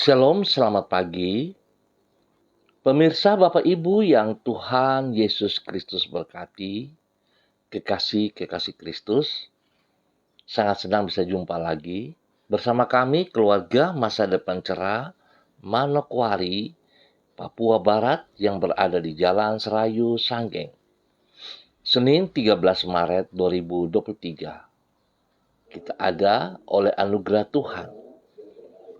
Shalom, selamat pagi. Pemirsa Bapak Ibu yang Tuhan Yesus Kristus berkati, kekasih-kekasih Kristus, sangat senang bisa jumpa lagi bersama kami keluarga Masa Depan Cerah Manokwari, Papua Barat yang berada di Jalan Serayu, Sanggeng. Senin 13 Maret 2023. Kita ada oleh anugerah Tuhan.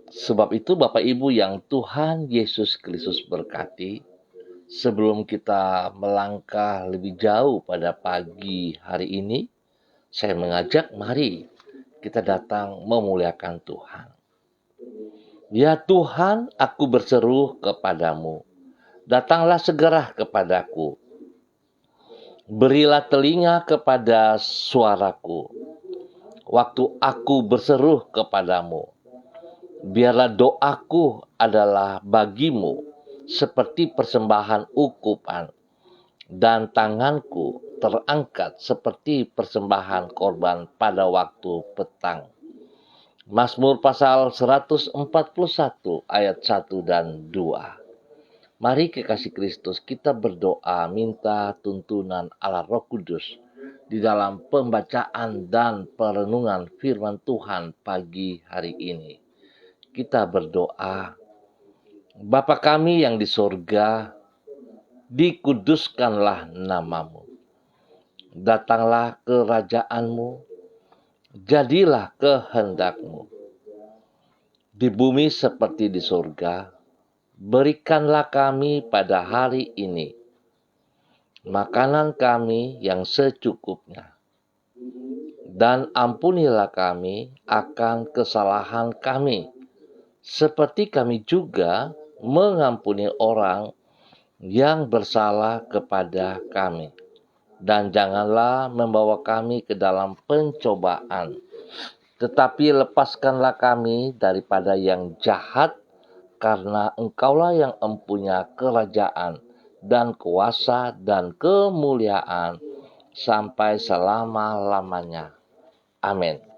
Sebab itu Bapak Ibu yang Tuhan Yesus Kristus berkati, sebelum kita melangkah lebih jauh pada pagi hari ini, saya mengajak mari kita datang memuliakan Tuhan. Ya Tuhan, aku berseru kepadamu, datanglah segera kepadaku. Berilah telinga kepada suaraku, waktu aku berseru kepadamu. Biarlah doaku adalah bagimu seperti persembahan ukupan, dan tanganku terangkat seperti persembahan korban pada waktu petang. Mazmur pasal 141 ayat 1 dan 2. Mari kekasih Kristus kita berdoa minta tuntunan Allah Roh Kudus di dalam pembacaan dan perenungan firman Tuhan pagi hari ini. Kita berdoa, Bapa kami yang di sorga, dikuduskanlah namamu. Datanglah kerajaanmu, jadilah kehendakmu. Di bumi seperti di sorga, berikanlah kami pada hari ini makanan kami yang secukupnya. Dan ampunilah kami akan kesalahan kami, seperti kami juga mengampuni orang yang bersalah kepada kami. Dan janganlah membawa kami ke dalam pencobaan, tetapi lepaskanlah kami daripada yang jahat, karena Engkaulah yang empunya kerajaan dan kuasa dan kemuliaan sampai selama-lamanya. Amin.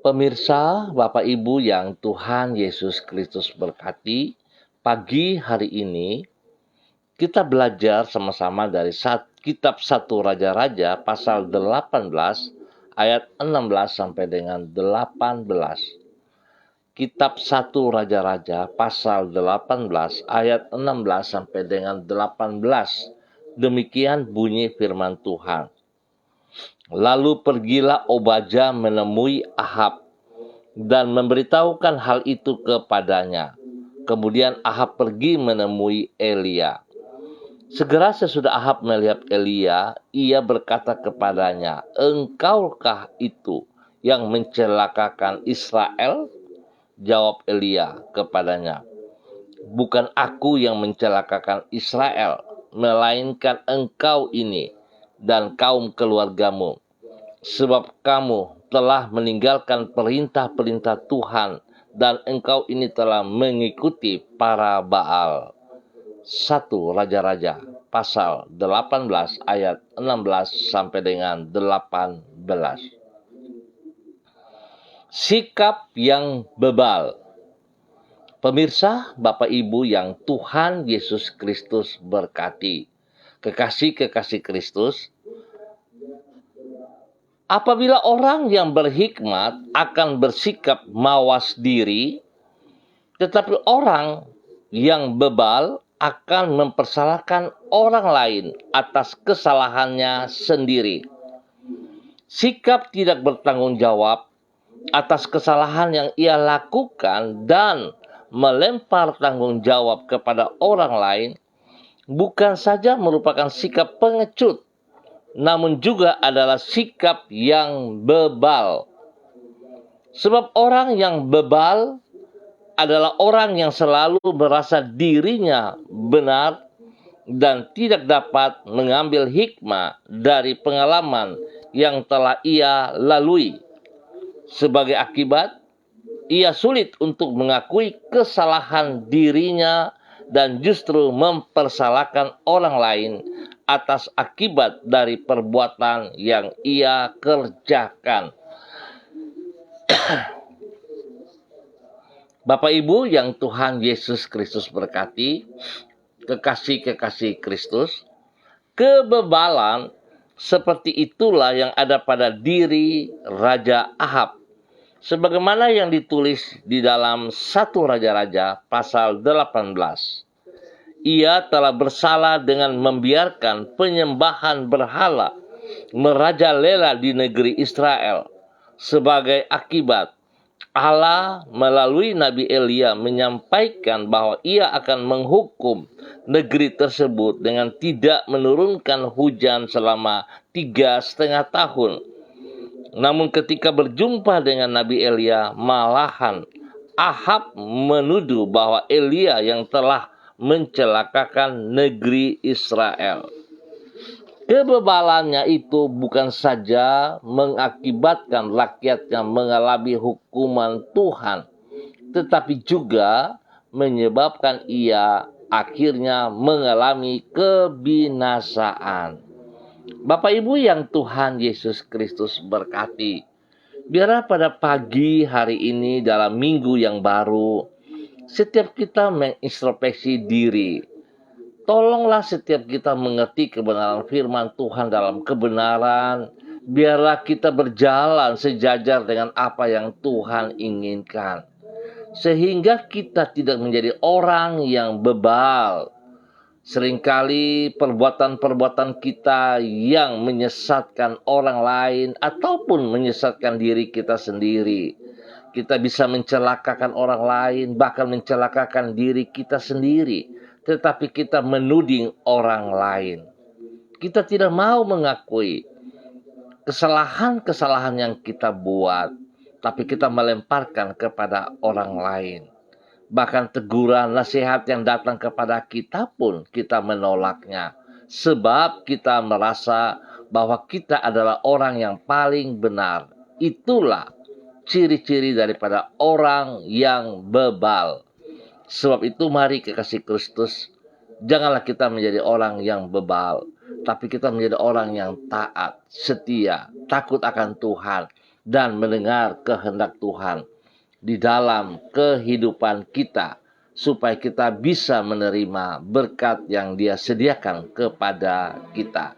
Pemirsa, Bapak Ibu yang Tuhan Yesus Kristus berkati, pagi hari ini kita belajar sama-sama dari kitab 1 Raja-Raja pasal 18 ayat 16 sampai dengan 18. Kitab 1 Raja-Raja pasal 18 ayat 16 sampai dengan 18. Demikian bunyi firman Tuhan. Lalu pergilah Obadya menemui Ahab dan memberitahukan hal itu kepadanya. Kemudian Ahab pergi menemui Elia. Segera sesudah Ahab melihat Elia, ia berkata kepadanya, "Engkaukah itu yang mencelakakan Israel?" Jawab Elia kepadanya, "Bukan aku yang mencelakakan Israel, melainkan engkau ini dan kaum keluargamu, sebab kamu telah meninggalkan perintah-perintah Tuhan dan engkau ini telah mengikuti para Baal." 1 Raja-Raja pasal 18 ayat 16 sampai dengan 18. Sikap yang bebal. Pemirsa, Bapak Ibu yang Tuhan Yesus Kristus berkati, kekasih-kekasih Kristus, apabila orang yang berhikmat akan bersikap mawas diri, tetapi orang yang bebal akan mempersalahkan orang lain atas kesalahannya sendiri. Sikap tidak bertanggung jawab atas kesalahan yang ia lakukan dan melempar tanggung jawab kepada orang lain bukan saja merupakan sikap pengecut, namun juga adalah sikap yang bebal. Sebab orang yang bebal adalah orang yang selalu merasa dirinya benar dan tidak dapat mengambil hikmah dari pengalaman yang telah ia lalui. Sebagai akibat, ia sulit untuk mengakui kesalahan dirinya dan justru mempersalahkan orang lain atas akibat dari perbuatan yang ia kerjakan. Bapak Ibu yang Tuhan Yesus Kristus berkati, kekasih-kekasih Kristus, kebebalan seperti itulah yang ada pada diri Raja Ahab. Sebagaimana yang ditulis di dalam 1 Raja-Raja pasal 18. Ia telah bersalah dengan membiarkan penyembahan berhala merajalela di negeri Israel. Sebagai akibat, Allah melalui Nabi Elia menyampaikan bahwa ia akan menghukum negeri tersebut dengan tidak menurunkan hujan selama 3,5 tahun. Namun ketika berjumpa dengan Nabi Elia, malahan Ahab menuduh bahwa Elia yang telah mencelakakan negeri Israel. Kebebalannya itu bukan saja mengakibatkan rakyatnya mengalami hukuman Tuhan, tetapi juga menyebabkan ia akhirnya mengalami kebinasaan. Bapak Ibu yang Tuhan Yesus Kristus berkati, biarlah pada pagi hari ini dalam minggu yang baru, setiap kita mengintrospeksi diri. Tolonglah setiap kita mengerti kebenaran firman Tuhan dalam kebenaran. Biarlah kita berjalan sejajar dengan apa yang Tuhan inginkan. Sehingga kita tidak menjadi orang yang bebal. Seringkali perbuatan-perbuatan kita yang menyesatkan orang lain ataupun menyesatkan diri kita sendiri. Kita bisa mencelakakan orang lain, bahkan mencelakakan diri kita sendiri. Tetapi kita menuding orang lain. Kita tidak mau mengakui kesalahan-kesalahan yang kita buat, tapi kita melemparkan kepada orang lain. Bahkan teguran, nasihat yang datang kepada kita pun kita menolaknya. Sebab kita merasa bahwa kita adalah orang yang paling benar. Itulah ciri-ciri daripada orang yang bebal. Sebab itu mari kekasih Kristus, janganlah kita menjadi orang yang bebal, tapi kita menjadi orang yang taat, setia, takut akan Tuhan, dan mendengar kehendak Tuhan di dalam kehidupan kita, supaya kita bisa menerima berkat yang Dia sediakan kepada kita.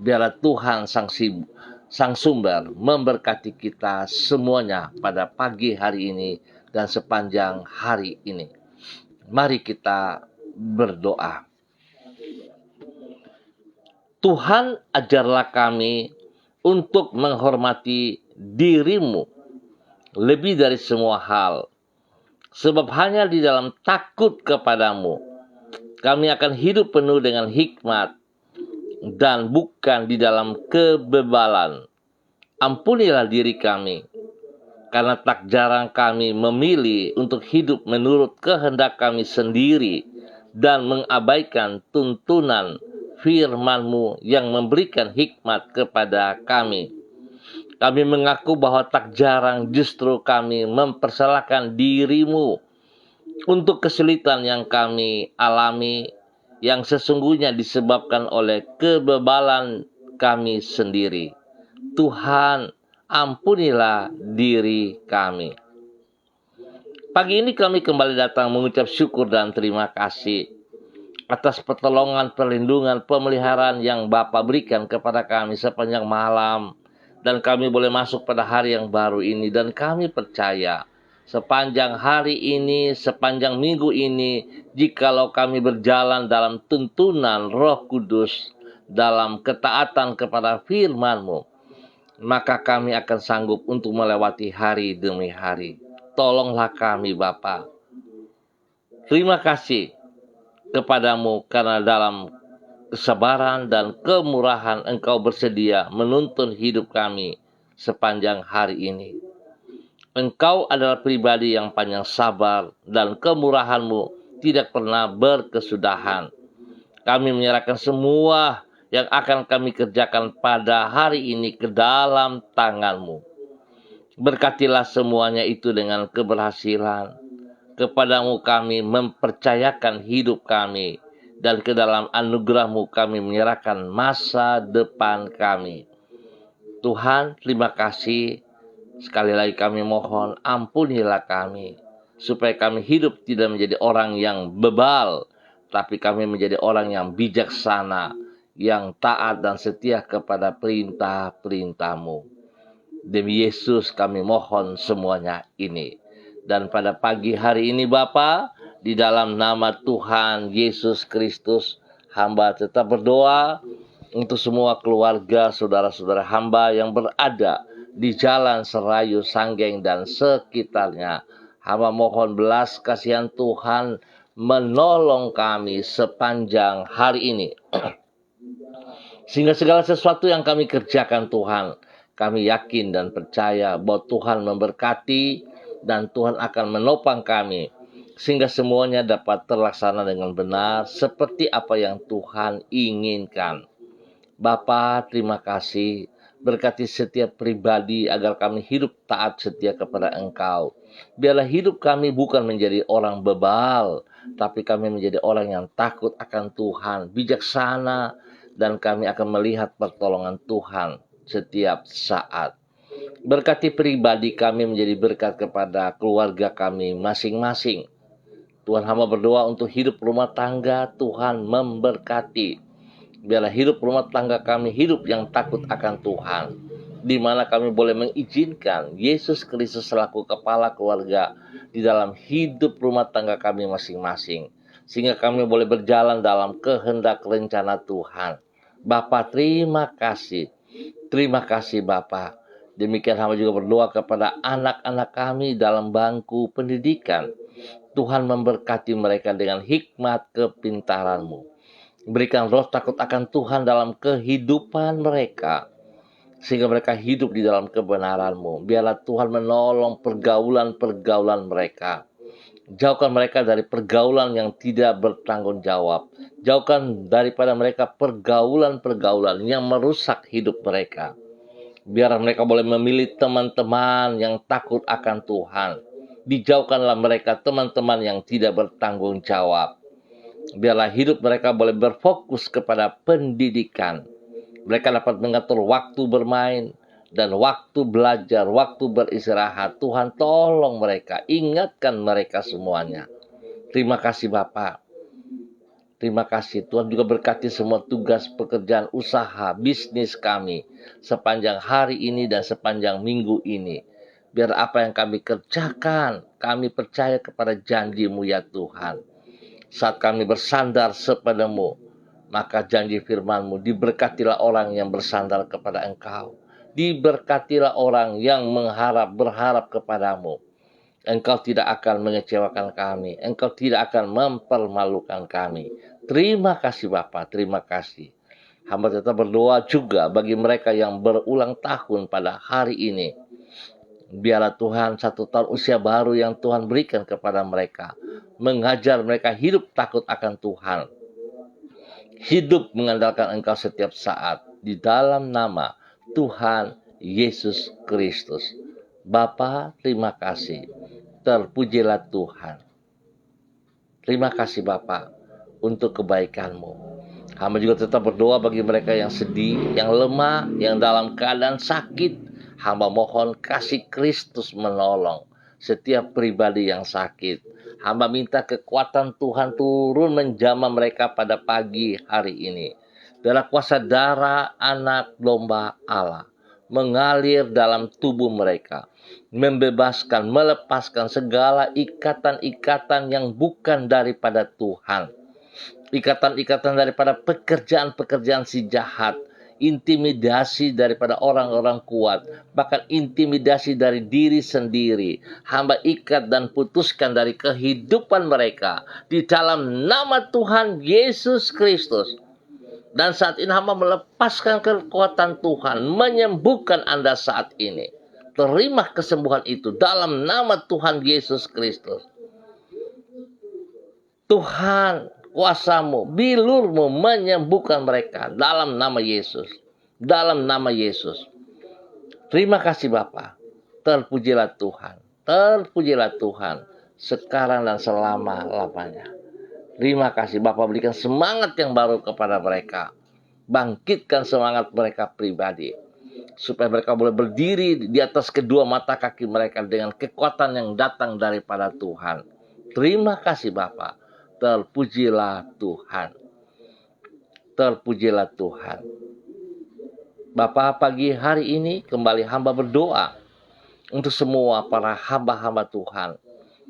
Biarlah Tuhan Sang Sumber memberkati kita semuanya pada pagi hari ini dan sepanjang hari ini. Mari kita berdoa. Tuhan, ajarlah kami untuk menghormati diri-Mu lebih dari semua hal. Sebab hanya di dalam takut kepadamu, kami akan hidup penuh dengan hikmat dan bukan di dalam kebebalan. Ampunilah diri kami, karena tak jarang kami memilih untuk hidup menurut kehendak kami sendiri dan mengabaikan tuntunan firman-Mu yang memberikan hikmat kepada kami. Kami mengaku bahwa tak jarang justru kami mempersalahkan diri-Mu untuk kesulitan yang kami alami, yang sesungguhnya disebabkan oleh kebebalan kami sendiri. Tuhan, ampunilah diri kami. Pagi ini kami kembali datang mengucap syukur dan terima kasih atas pertolongan, perlindungan, pemeliharaan yang Bapa berikan kepada kami sepanjang malam. Dan kami boleh masuk pada hari yang baru ini. Dan kami percaya sepanjang hari ini, sepanjang minggu ini, jikalau kami berjalan dalam tuntunan Roh Kudus, dalam ketaatan kepada firman-Mu, maka kami akan sanggup untuk melewati hari demi hari. Tolonglah kami Bapa. Terima kasih kepadamu karena dalam kesabaran dan kemurahan Engkau bersedia menuntun hidup kami sepanjang hari ini. Engkau adalah pribadi yang panjang sabar dan kemurahan-Mu tidak pernah berkesudahan. Kami menyerahkan semua yang akan kami kerjakan pada hari ini ke dalam tangan-Mu. Berkatilah semuanya itu dengan keberhasilan. Kepadamu kami mempercayakan hidup kami, dan ke dalam anugerah-Mu kami menyerahkan masa depan kami. Tuhan, terima kasih Sekali lagi kami mohon, ampunilah kami, supaya kami hidup tidak menjadi orang yang bebal, tapi kami menjadi orang yang bijaksana, yang taat dan setia kepada perintah-perintah-Mu. Demi Yesus kami mohon semuanya ini. Dan pada pagi hari ini Bapa, di dalam nama Tuhan Yesus Kristus, hamba tetap berdoa untuk semua keluarga, saudara-saudara hamba yang berada di Jalan Serayu, Sanggeng, dan sekitarnya. Hamba mohon belas kasihan Tuhan menolong kami sepanjang hari ini. Sehingga segala sesuatu yang kami kerjakan Tuhan, kami yakin dan percaya bahwa Tuhan memberkati dan Tuhan akan menopang kami. Sehingga semuanya dapat terlaksana dengan benar seperti apa yang Tuhan inginkan. Bapa, terima kasih. Berkati setiap pribadi agar kami hidup taat setia kepada Engkau. Biarlah hidup kami bukan menjadi orang bebal, tapi kami menjadi orang yang takut akan Tuhan, bijaksana, dan kami akan melihat pertolongan Tuhan setiap saat. Berkati pribadi kami menjadi berkat kepada keluarga kami masing-masing. Tuhan, hamba berdoa untuk hidup rumah tangga, Tuhan memberkati. Biarlah hidup rumah tangga kami hidup yang takut akan Tuhan, di mana kami boleh mengizinkan Yesus Kristus selaku kepala keluarga di dalam hidup rumah tangga kami masing-masing, sehingga kami boleh berjalan dalam kehendak rencana Tuhan. Bapa, terima kasih. Terima kasih Bapa. Demikian hamba juga berdoa kepada anak-anak kami dalam bangku pendidikan. Tuhan memberkati mereka dengan hikmat kepintaran-Mu. Berikan roh takut akan Tuhan dalam kehidupan mereka, sehingga mereka hidup di dalam kebenaran-Mu. Biarlah Tuhan menolong pergaulan-pergaulan mereka. Jauhkan mereka dari pergaulan yang tidak bertanggung jawab. Jauhkan daripada mereka pergaulan-pergaulan yang merusak hidup mereka. Biar mereka boleh memilih teman-teman yang takut akan Tuhan. Dijauhkanlah mereka teman-teman yang tidak bertanggung jawab. Biarlah hidup mereka boleh berfokus kepada pendidikan. Mereka dapat mengatur waktu bermain dan waktu belajar, waktu beristirahat. Tuhan tolong mereka, ingatkan mereka semuanya. Terima kasih Bapak. Terima kasih Tuhan juga berkati semua tugas pekerjaan usaha, bisnis kami sepanjang hari ini dan sepanjang minggu ini. Biar apa yang kami kerjakan, kami percaya kepada janji-Mu ya Tuhan. Saat kami bersandar kepadamu, maka janji firman-Mu, diberkatilah orang yang bersandar kepada Engkau. Diberkatilah orang yang berharap kepadamu. Engkau tidak akan mengecewakan kami. Engkau tidak akan mempermalukan kami. Terima kasih Bapa, terima kasih. Hamba tetap berdoa juga bagi mereka yang berulang tahun pada hari ini. Biarlah Tuhan 1 tahun usia baru yang Tuhan berikan kepada mereka. Mengajar mereka hidup takut akan Tuhan. Hidup mengandalkan Engkau setiap saat. Di dalam nama Tuhan Yesus Kristus. Bapa, terima kasih. Terpujilah Tuhan. Terima kasih Bapa untuk kebaikan-Mu. Hamba juga tetap berdoa bagi mereka yang sedih, yang lemah, yang dalam keadaan sakit. Hamba mohon kasih Kristus menolong setiap pribadi yang sakit. Hamba minta kekuatan Tuhan turun menjamah mereka pada pagi hari ini. Biarlah kuasa darah anak domba Allah mengalir dalam tubuh mereka. Membebaskan, melepaskan segala ikatan-ikatan yang bukan daripada Tuhan. Ikatan-ikatan daripada pekerjaan-pekerjaan si jahat. Intimidasi daripada orang-orang kuat, bahkan intimidasi dari diri sendiri. Hamba ikat dan putuskan dari kehidupan mereka di dalam nama Tuhan Yesus Kristus. Dan saat ini hamba melepaskan kekuatan Tuhan menyembuhkan Anda saat ini. Terima kesembuhan itu dalam nama Tuhan Yesus Kristus. Tuhan, kuasa-Mu, bilur-Mu menyembuhkan mereka dalam nama Yesus. Dalam nama Yesus. Terima kasih Bapa. Terpujilah Tuhan. Terpujilah Tuhan. Sekarang dan selama-lamanya. Terima kasih Bapa, berikan semangat yang baru kepada mereka. Bangkitkan semangat mereka pribadi. supaya mereka boleh berdiri di atas kedua mata kaki mereka dengan kekuatan yang datang daripada Tuhan. Terima kasih Bapa. Terpujilah Tuhan. Terpujilah Tuhan. Bapa, pagi hari ini kembali hamba berdoa untuk semua para hamba-hamba Tuhan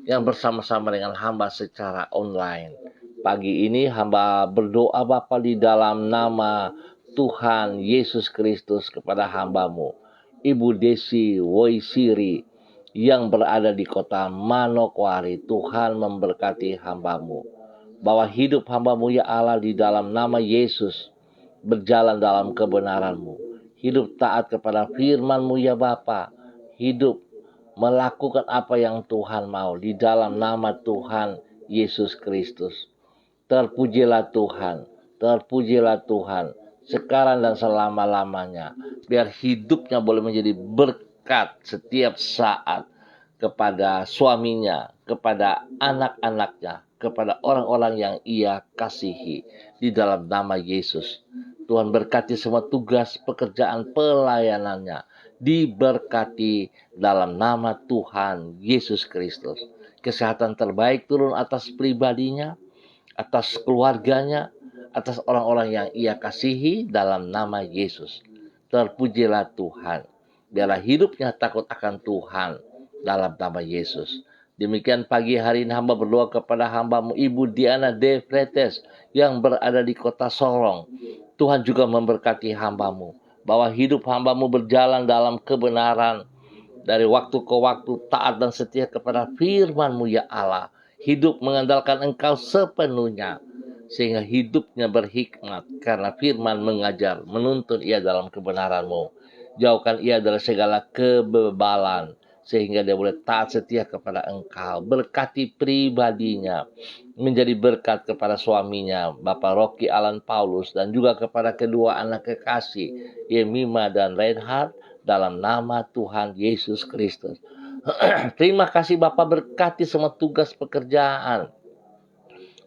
yang bersama-sama dengan hamba secara online. Pagi ini hamba berdoa Bapa di dalam nama Tuhan Yesus Kristus kepada hambamu, Ibu Desi Woisiri yang berada di kota Manokwari. Tuhan memberkati hambamu, bahwa hidup hambamu ya Allah di dalam nama Yesus berjalan dalam kebenaran-Mu. Hidup taat kepada firman-Mu ya Bapa. Hidup melakukan apa yang Tuhan mau di dalam nama Tuhan Yesus Kristus. Terpujilah Tuhan. Terpujilah Tuhan. Sekarang dan selama-lamanya. Biar hidupnya boleh menjadi berkat setiap saat kepada suaminya, kepada anak-anaknya, kepada orang-orang yang ia kasihi di dalam nama Yesus. Tuhan berkati semua tugas, pekerjaan, pelayanannya. Diberkati dalam nama Tuhan Yesus Kristus. Kesehatan terbaik turun atas pribadinya, atas keluarganya, atas orang-orang yang ia kasihi dalam nama Yesus. Terpujilah Tuhan. Biarlah hidupnya takut akan Tuhan dalam nama Yesus. Demikian pagi hari ini hamba berdoa kepada hambamu Ibu Diana De Fretes yang berada di kota Sorong. Tuhan juga memberkati hambamu, bahwa hidup hambamu berjalan dalam kebenaran, dari waktu ke waktu taat dan setia kepada firman-Mu ya Allah. Hidup mengandalkan Engkau sepenuhnya, sehingga hidupnya berhikmat, karena firman mengajar, menuntun ia dalam kebenaran-Mu. Jauhkan ia dari segala kebebalan, sehingga dia boleh taat setia kepada Engkau. Berkati pribadinya, menjadi berkat kepada suaminya, Bapak Rocky Alan Paulus, dan juga kepada kedua anak kekasih, Yemima dan Reinhard, dalam nama Tuhan Yesus Kristus. Terima kasih Bapak, berkati semua tugas pekerjaan,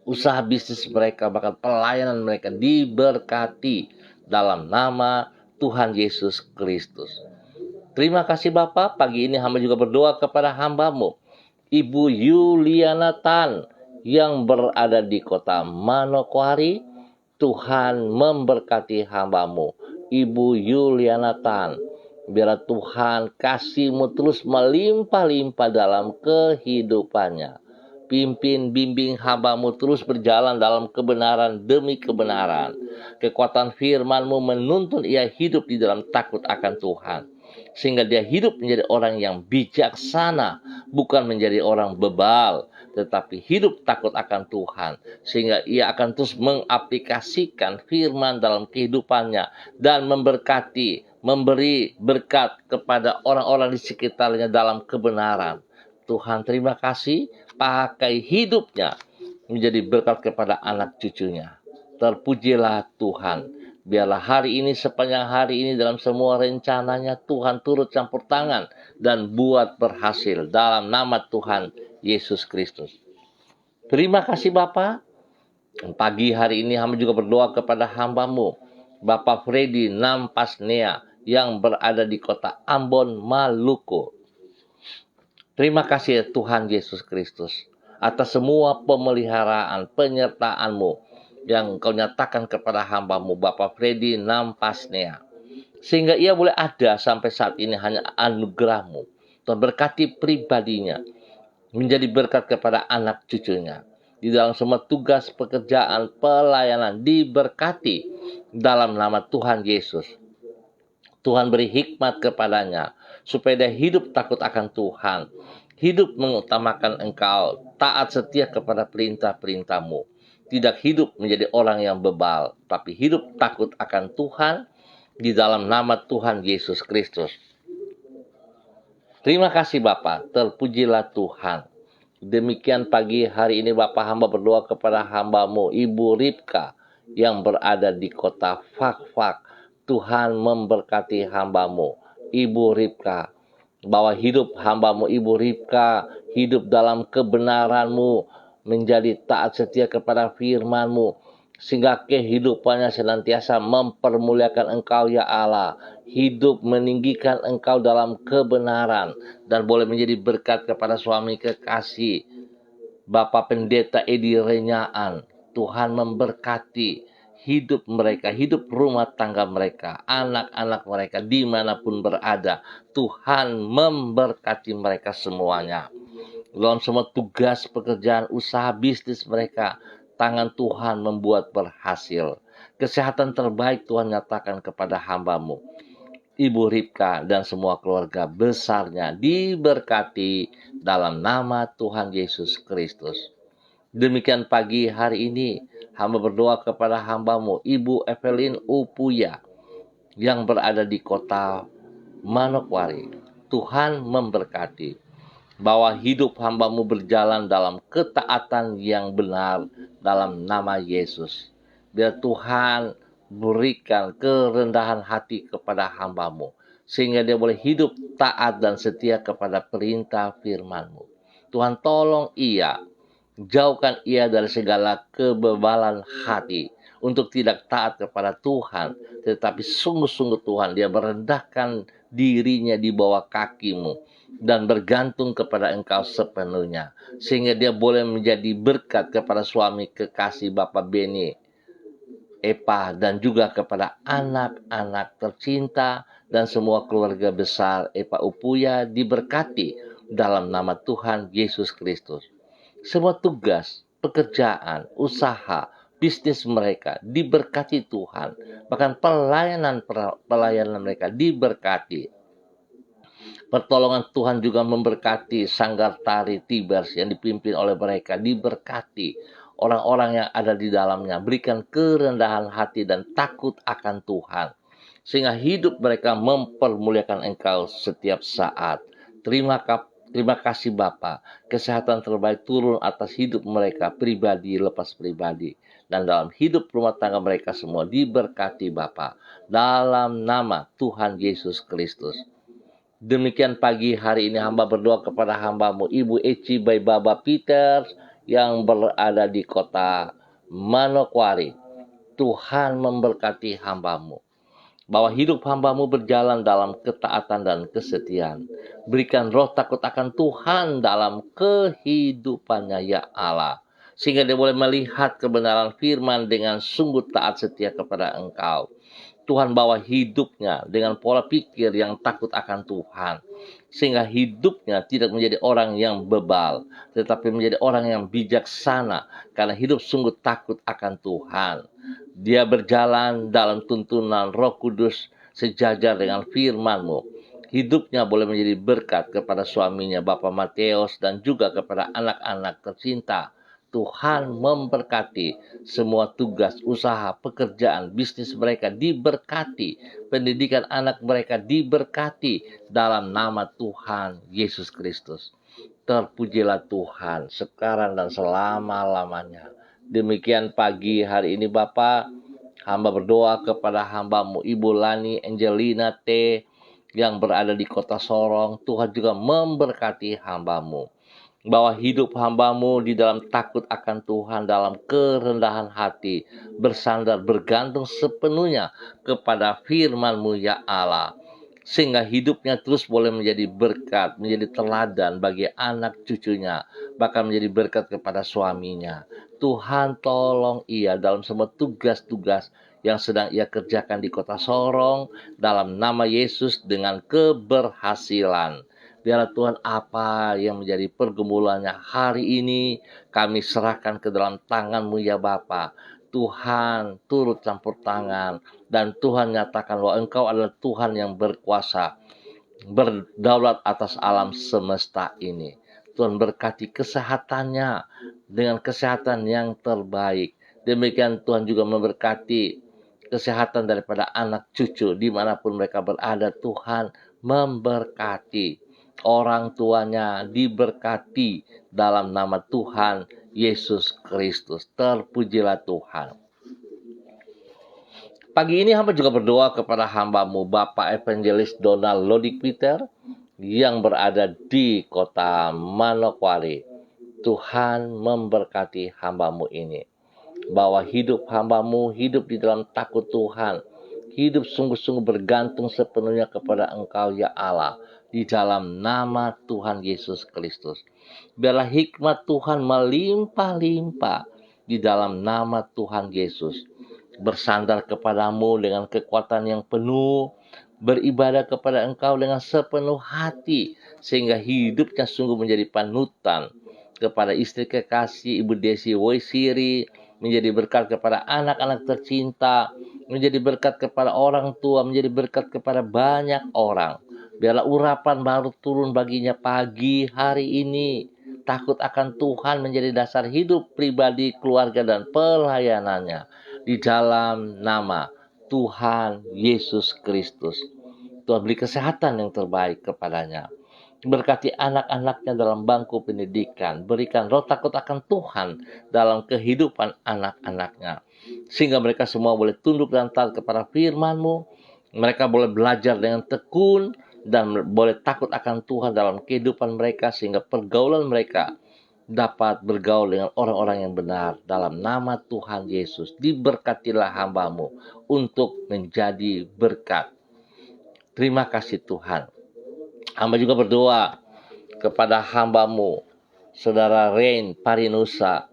usaha bisnis mereka, bahkan pelayanan mereka diberkati dalam nama Tuhan Yesus Kristus. Terima kasih Bapak, pagi ini hamba juga berdoa kepada hambamu, Ibu Yuliana Tan, yang berada di kota Manokwari. Tuhan memberkati hambamu, Ibu Yuliana Tan. Biar Tuhan kasih-Mu terus melimpah-limpah dalam kehidupannya. Pimpin, bimbing hambamu terus berjalan dalam kebenaran demi kebenaran. Kekuatan firman-Mu menuntun ia hidup di dalam takut akan Tuhan, sehingga dia hidup menjadi orang yang bijaksana, bukan menjadi orang bebal, tetapi hidup takut akan Tuhan, sehingga ia akan terus mengaplikasikan firman dalam kehidupannya dan memberkati, memberi berkat kepada orang-orang di sekitarnya dalam kebenaran. Tuhan terima kasih, pakai hidupnya menjadi berkat kepada anak cucunya. Terpujilah Tuhan. Biarlah hari ini, sepanjang hari ini, dalam semua rencananya Tuhan turut campur tangan dan buat berhasil dalam nama Tuhan Yesus Kristus. Terima kasih Bapak. Pagi hari ini hamba juga berdoa kepada hambamu, Bapak Freddy Nampasnea, yang berada di kota Ambon, Maluku. Terima kasih Tuhan Yesus Kristus atas semua pemeliharaan, penyertaan-Mu yang Kau nyatakan kepada hambamu, Bapak Freddy Nampasnea, sehingga ia boleh ada sampai saat ini hanya anugerah-Mu. Tuhan berkati pribadinya, menjadi berkat kepada anak cucunya. Di dalam semua tugas, pekerjaan, pelayanan, diberkati dalam nama Tuhan Yesus. Tuhan beri hikmat kepadanya, supaya dia hidup takut akan Tuhan, hidup mengutamakan Engkau, taat setia kepada perintah-perintah-Mu. Tidak hidup menjadi orang yang bebal, tapi hidup takut akan Tuhan di dalam nama Tuhan Yesus Kristus. Terima kasih Bapak, terpujilah Tuhan. Demikian pagi hari ini Bapak hamba berdoa kepada hambamu, Ibu Ripka, yang berada di kota Fakfak. Tuhan memberkati hambamu, Ibu Ripka, bahwa hidup hambamu, Ibu Ripka, hidup dalam kebenaran-Mu, menjadi taat setia kepada firman-Mu, sehingga kehidupannya senantiasa mempermuliakan Engkau ya Allah, hidup meninggikan Engkau dalam kebenaran, dan boleh menjadi berkat kepada suami kekasih Bapak Pendeta Edi Renyaan. Tuhan memberkati hidup mereka, hidup rumah tangga mereka, anak-anak mereka dimanapun berada. Tuhan memberkati mereka semuanya. Dalam semua tugas, pekerjaan, usaha, bisnis mereka, tangan Tuhan membuat berhasil. Kesehatan terbaik Tuhan nyatakan kepada hamba-Mu, Ibu Ripka dan semua keluarga besarnya diberkati dalam nama Tuhan Yesus Kristus. Demikian pagi hari ini, hamba berdoa kepada hamba-Mu, Ibu Evelyn Upuya, yang berada di kota Manokwari. Tuhan memberkati, bahwa hidup hamba-Mu berjalan dalam ketaatan yang benar dalam nama Yesus. Biar Tuhan berikan kerendahan hati kepada hamba-Mu, sehingga dia boleh hidup taat dan setia kepada perintah firman-Mu. Tuhan tolong ia, jauhkan ia dari segala kebebalan hati, untuk tidak taat kepada Tuhan, tetapi sungguh-sungguh Tuhan, dia merendahkan dirinya di bawah kaki-Mu, dan bergantung kepada Engkau sepenuhnya, sehingga dia boleh menjadi berkat kepada suami kekasih Bapak Beni, Epa, dan juga kepada anak-anak tercinta dan semua keluarga besar Epa Upuya diberkati dalam nama Tuhan Yesus Kristus. Semua tugas, pekerjaan, usaha, bisnis mereka diberkati Tuhan, bahkan pelayanan mereka diberkati. Pertolongan Tuhan juga memberkati Sanggar Tari Tibers yang dipimpin oleh mereka, diberkati orang-orang yang ada di dalamnya, berikan kerendahan hati dan takut akan Tuhan, sehingga hidup mereka mempermuliakan Engkau setiap saat. Terima kasih Bapa, kesehatan terbaik turun atas hidup mereka pribadi lepas pribadi, dan dalam hidup rumah tangga mereka semua diberkati Bapa, dalam nama Tuhan Yesus Kristus. Demikian pagi hari ini hamba berdoa kepada hamba-Mu, Ibu Eci Baibaba Peter, yang berada di kota Manokwari. Tuhan memberkati hamba-Mu, bahwa hidup hamba-Mu berjalan dalam ketaatan dan kesetiaan. Berikan roh takut akan Tuhan dalam kehidupannya ya Allah, sehingga dia boleh melihat kebenaran firman dengan sungguh taat setia kepada Engkau. Tuhan bawa hidupnya dengan pola pikir yang takut akan Tuhan, sehingga hidupnya tidak menjadi orang yang bebal, tetapi menjadi orang yang bijaksana, karena hidup sungguh takut akan Tuhan. Dia berjalan dalam tuntunan Roh Kudus sejajar dengan firman-Mu. Hidupnya boleh menjadi berkat kepada suaminya Bapak Mateus dan juga kepada anak-anak tercinta. Tuhan memberkati semua tugas, usaha, pekerjaan, bisnis mereka diberkati, pendidikan anak mereka diberkati dalam nama Tuhan Yesus Kristus. Terpujilah Tuhan sekarang dan selama-lamanya. Demikian pagi hari ini Bapak, hamba berdoa kepada hamba-Mu Ibu Lani Angelina T yang berada di kota Sorong. Tuhan juga memberkati hamba-Mu, bahwa hidup hamba-Mu di dalam takut akan Tuhan, dalam kerendahan hati, bersandar bergantung sepenuhnya kepada firman-Mu ya Allah, sehingga hidupnya terus boleh menjadi berkat, menjadi teladan bagi anak cucunya, bahkan menjadi berkat kepada suaminya. Tuhan tolong ia dalam semua tugas-tugas yang sedang ia kerjakan di kota Sorong, dalam nama Yesus dengan keberhasilan. Biarlah Tuhan apa yang menjadi pergumulannya hari ini kami serahkan ke dalam tangan-Mu ya Bapa. Tuhan turut campur tangan, dan Tuhan nyatakan bahwa Engkau adalah Tuhan yang berkuasa, berdaulat atas alam semesta ini. Tuhan berkati kesehatannya dengan kesehatan yang terbaik. Demikian Tuhan juga memberkati kesehatan daripada anak cucu dimanapun mereka berada. Tuhan memberkati orang tuanya, diberkati dalam nama Tuhan Yesus Kristus. Terpujilah Tuhan. Pagi ini hamba juga berdoa kepada hamba-Mu Bapak Evangelis Donald Lodik Peter yang berada di kota Manokwari. Tuhan memberkati hamba-Mu ini. bahwa hidup hamba-Mu hidup di dalam takut Tuhan, hidup sungguh-sungguh bergantung sepenuhnya kepada Engkau ya Allah, di dalam nama Tuhan Yesus Kristus. Biarlah hikmat Tuhan melimpah-limpah di dalam nama Tuhan Yesus. Bersandar kepadamu dengan kekuatan yang penuh, beribadah kepada Engkau dengan sepenuh hati, sehingga hidupnya sungguh menjadi panutan kepada istri kekasih Ibu Desi Woisiri, menjadi berkat kepada anak-anak tercinta, menjadi berkat kepada orang tua, menjadi berkat kepada banyak orang. Biarlah urapan baru turun baginya pagi hari ini. Takut akan Tuhan menjadi dasar hidup pribadi, keluarga, dan pelayanannya. Di dalam nama Tuhan Yesus Kristus. Tuhan beri kesehatan yang terbaik kepadanya. Berkati anak-anaknya dalam bangku pendidikan. Berikan roh takut akan Tuhan dalam kehidupan anak-anaknya. Sehingga mereka semua boleh tunduk dan taat kepada firman-Mu. Mereka boleh belajar dengan tekun dan boleh takut akan Tuhan dalam kehidupan mereka, sehingga pergaulan mereka dapat bergaul dengan orang-orang yang benar. Dalam nama Tuhan Yesus, diberkatilah hamba-Mu untuk menjadi berkat. Terima kasih Tuhan. Hamba juga berdoa kepada hamba-Mu, Saudara Rain Parinusa,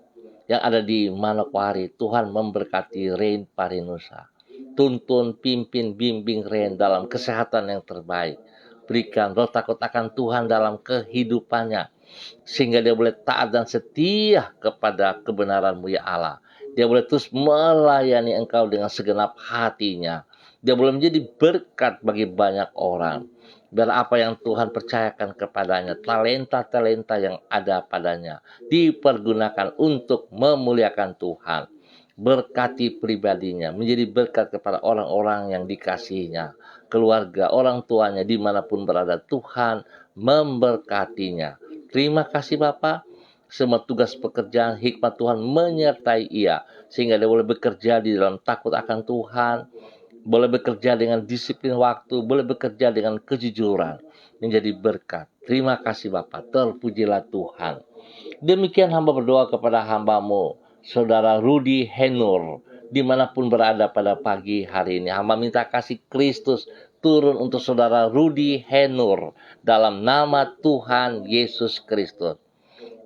yang ada di Manokwari. Tuhan memberkati Rain Parinusa. Tuntun, pimpin, bimbing Rain dalam kesehatan yang terbaik. Berikan roh takut akan Tuhan dalam kehidupannya, sehingga dia boleh taat dan setia kepada kebenaran-Mu ya Allah. Dia boleh terus melayani Engkau dengan segenap hatinya. Dia boleh menjadi berkat bagi banyak orang. Biar apa yang Tuhan percayakan kepadanya, talenta-talenta yang ada padanya, dipergunakan untuk memuliakan Tuhan. Berkati pribadinya, menjadi berkat kepada orang-orang yang dikasihinya, keluarga, orang tuanya, dimanapun berada. Tuhan memberkatinya. Terima kasih Bapa. Semua tugas pekerjaan hikmat Tuhan menyertai ia, sehingga dia boleh bekerja di dalam takut akan Tuhan, boleh bekerja dengan disiplin waktu, boleh bekerja dengan kejujuran, menjadi berkat. Terima kasih Bapa. Terpujilah Tuhan. Demikian hamba berdoa kepada hamba-Mu, Saudara Rudi Henur, dimanapun berada pada pagi hari ini. Hamba minta kasih Kristus turun untuk Saudara Rudi Henur dalam nama Tuhan Yesus Kristus.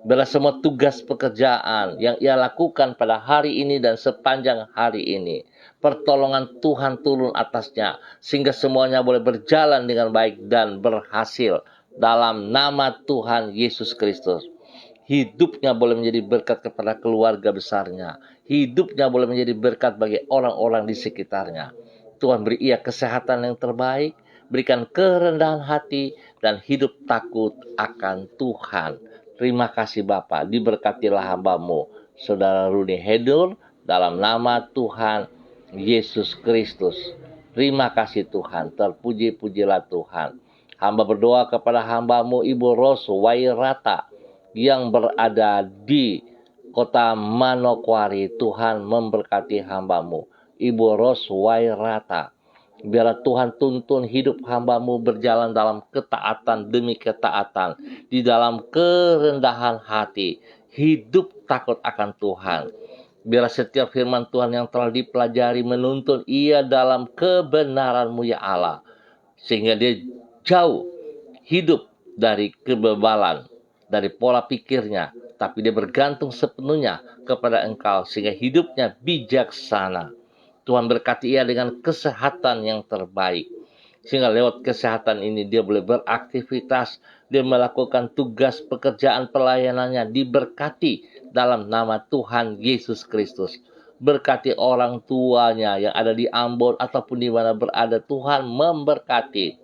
Biarlah semua tugas pekerjaan yang ia lakukan pada hari ini dan sepanjang hari ini, pertolongan Tuhan turun atasnya, sehingga semuanya boleh berjalan dengan baik dan berhasil dalam nama Tuhan Yesus Kristus. Hidupnya boleh menjadi berkat kepada keluarga besarnya. Hidupnya boleh menjadi berkat bagi orang-orang di sekitarnya. Tuhan beri ia kesehatan yang terbaik, berikan kerendahan hati, dan hidup takut akan Tuhan. Terima kasih Bapa, diberkatilah hamba-Mu, Saudara Rudi Hedur, dalam nama Tuhan Yesus Kristus. Terima kasih Tuhan, terpuji-pujilah Tuhan. Hamba berdoa kepada hamba-Mu Ibu Ros Wairata, yang berada di kota Manokwari. Tuhan memberkati hamba-Mu Ibu Ros Wairata. Biarlah Tuhan tuntun hidup hamba-Mu berjalan dalam ketaatan demi ketaatan, di dalam kerendahan hati, hidup takut akan Tuhan. Biarlah setiap firman Tuhan yang telah dipelajari menuntun ia dalam kebenaran-Mu ya Allah, sehingga dia jauh hidup dari kebebalan, dari pola pikirnya, tapi dia bergantung sepenuhnya kepada Engkau, sehingga hidupnya bijaksana. Tuhan berkati ia dengan kesehatan yang terbaik, sehingga lewat kesehatan ini dia boleh beraktivitas, dia melakukan tugas pekerjaan pelayanannya, diberkati dalam nama Tuhan Yesus Kristus. Berkati orang tuanya yang ada di Ambon ataupun di mana berada, Tuhan memberkati.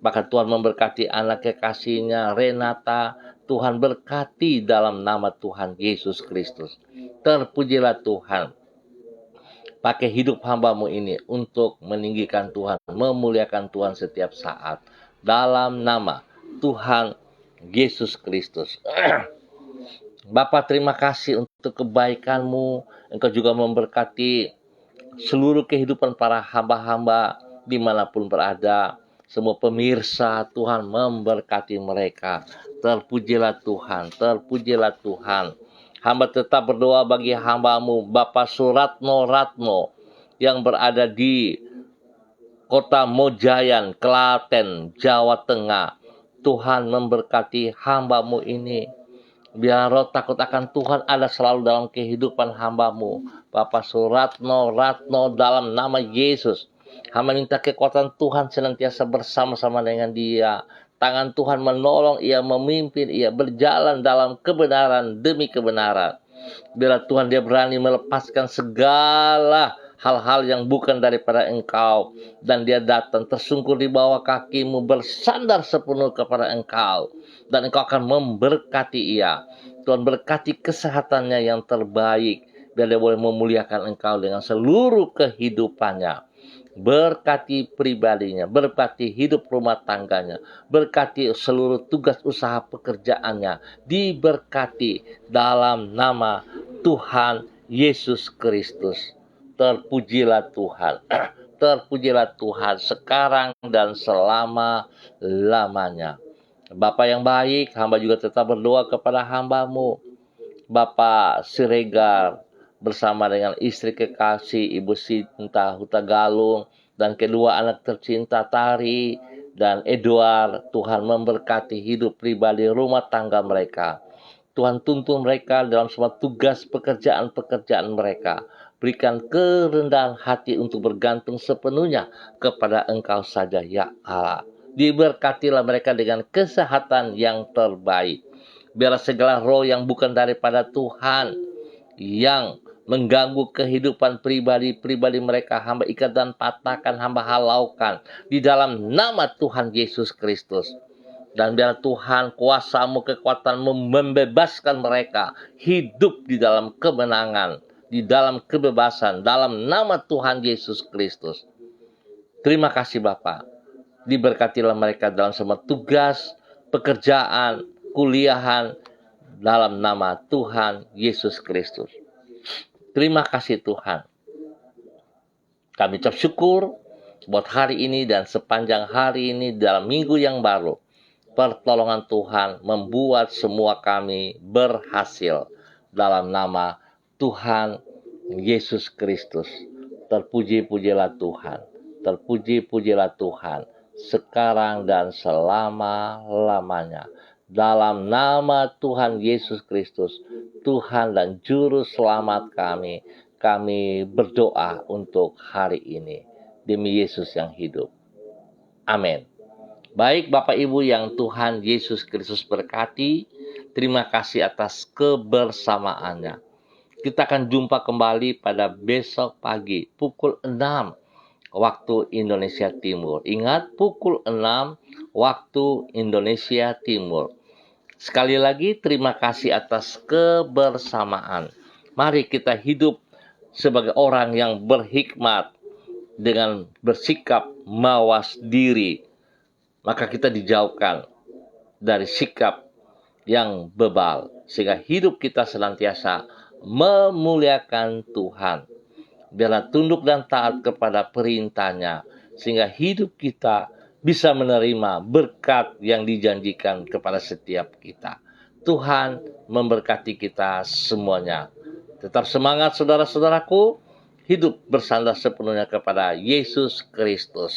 Bahkan Tuhan memberkati anak kekasihnya Renata. Tuhan berkati dalam nama Tuhan Yesus Kristus. Terpujilah Tuhan. Pakai hidup hamba-Mu ini untuk meninggikan Tuhan, memuliakan Tuhan setiap saat. Dalam nama Tuhan Yesus Kristus. Bapa, terima kasih untuk kebaikan-Mu. Engkau juga memberkati seluruh kehidupan para hamba-hamba dimanapun berada. Semua pemirsa, Tuhan memberkati mereka. Terpujilah Tuhan, terpujilah Tuhan. Hamba tetap berdoa bagi hamba-Mu, Bapak Suratno Ratno, yang berada di Kota Mojayan, Klaten, Jawa Tengah. Tuhan memberkati hamba-Mu ini. Biar roh takut akan Tuhan ada selalu dalam kehidupan hamba-Mu, Bapak Suratno Ratno, dalam nama Yesus. Hamba minta kekuatan Tuhan senantiasa bersama-sama dengan dia. Tangan Tuhan menolong ia, memimpin ia berjalan dalam kebenaran demi kebenaran. Bila Tuhan dia berani melepaskan segala hal-hal yang bukan daripada Engkau, dan dia datang tersungkur di bawah kaki-Mu, bersandar sepenuh kepada Engkau, dan Engkau akan memberkati ia. Tuhan berkati kesehatannya yang terbaik, biar dia boleh memuliakan Engkau dengan seluruh kehidupannya. Berkati pribadinya, berkati hidup rumah tangganya, berkati seluruh tugas usaha pekerjaannya, diberkati dalam nama Tuhan Yesus Kristus. Terpujilah Tuhan, terpujilah Tuhan sekarang dan selama-lamanya. Bapa yang baik, hamba juga tetap berdoa kepada hamba-Mu, Bapak Siregar, bersama dengan istri kekasih Ibu Sinta Hutagalung, dan kedua anak tercinta Tari dan Edward. Tuhan memberkati hidup pribadi rumah tangga mereka. Tuhan tuntun mereka dalam semua tugas pekerjaan-pekerjaan mereka. Berikan kerendahan hati untuk bergantung sepenuhnya kepada Engkau saja, ya Allah. Diberkatilah mereka dengan kesehatan yang terbaik. Biarlah segala roh yang bukan daripada Tuhan, yang mengganggu kehidupan pribadi mereka, hamba ikat dan patahkan, hamba halaukan di dalam nama Tuhan Yesus Kristus. Dan biar Tuhan, kuasa-Mu, kekuatan-Mu membebaskan mereka hidup di dalam kemenangan, di dalam kebebasan, dalam nama Tuhan Yesus Kristus. Terima kasih Bapa. Diberkatilah mereka dalam semua tugas, pekerjaan, kuliahan, dalam nama Tuhan Yesus Kristus. Terima kasih Tuhan. Kami ucap syukur buat hari ini dan sepanjang hari ini dalam minggu yang baru. Pertolongan Tuhan membuat semua kami berhasil dalam nama Tuhan Yesus Kristus. Terpuji-pujilah Tuhan. Terpuji-pujilah Tuhan sekarang dan selama-lamanya. Dalam nama Tuhan Yesus Kristus, Tuhan dan Juru Selamat kami berdoa untuk hari ini. Demi Yesus yang hidup. Amin. Baik Bapak Ibu yang Tuhan Yesus Kristus berkati, terima kasih atas kebersamaannya. Kita akan jumpa kembali pada besok pagi pukul 6 waktu Indonesia Timur. Ingat, pukul 6 waktu Indonesia Timur. Sekali lagi terima kasih atas kebersamaan. Mari kita hidup sebagai orang yang berhikmat dengan bersikap mawas diri. Maka kita dijauhkan dari sikap yang bebal, sehingga hidup kita senantiasa memuliakan Tuhan. Biarlah tunduk dan taat kepada perintah-Nya, sehingga hidup kita bisa menerima berkat yang dijanjikan kepada setiap kita. Tuhan memberkati kita semuanya. Tetap semangat saudara-saudaraku, hidup bersandar sepenuhnya kepada Yesus Kristus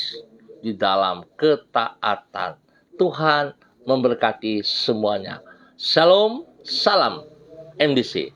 di dalam ketaatan. Tuhan memberkati semuanya. Shalom, salam MDC.